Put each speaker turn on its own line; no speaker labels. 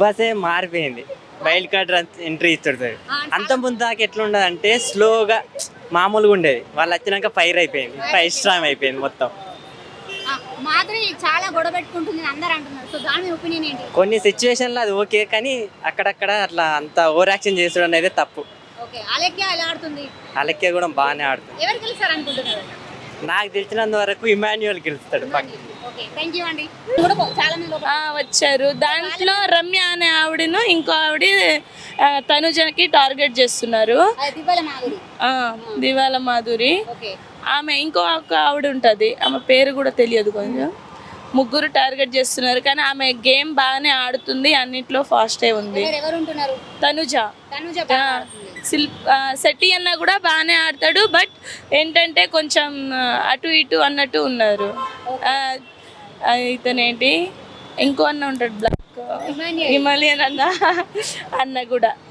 బాసే మారిపోయింది. Wild card entry ఇస్తాడు. అంత ముందు దాకా ఎట్లా ఉండదు అంటే స్లోగా మామూలుగా ఉండేది. వాళ్ళు వచ్చినాక ఫైర్ అయిపోయింది, ఫైర్ స్ట్రామ్ అయిపోయింది మొత్తం.
మాధురి చాలా గొడవ పెట్టుకుంటుంది అందరూ అంటున్నారు. సో దాని ఒపీనియన్ ఏంటి?
కొన్ని సిచ్యువేషన్లో అది ఓకే, కానీ అక్కడక్కడ అట్లా అంత ఓవర్ యాక్షన్ చేసడం అనేది తప్పు.
ఓకే, అలెక్య ఎలా ఆడుతుంది?
అలెక్య కూడా బాగానే ఆడుతుంది.
ఎవరు గెలుస్తారు అనుకుంటున్నారు?
నాకు తెలిసినంత వరకు ఇమాన్యుయల్ గెలుస్తాడు.
ఓకే, థాంక్యూ అండి. కూడా చాలా మంది
వచ్చారు. దాంట్లో రమ్య అనే ఆవిడను ఇంకో ఆవిడ తనుజకి టార్గెట్ చేస్తున్నారు. దివాల మాధురి. ఆమె ఇంకో ఆవిడ ఉంటుంది, ఆమె పేరు కూడా తెలియదు. కొంచెం ముగ్గురు టార్గెట్ చేస్తున్నారు, కానీ ఆమె గేమ్ బాగానే ఆడుతుంది, అన్నిట్లో ఫాస్టే ఉంది. తనుజ. శెట్టి అన్న కూడా బాగానే ఆడతాడు, బట్ ఏంటంటే కొంచెం అటు ఇటు అన్నట్టు ఉన్నారు. ఇతనేంటి ఇంకో అన్న ఉంటాడు, బ్లాక్ హిమాలయన్ అన్న కూడా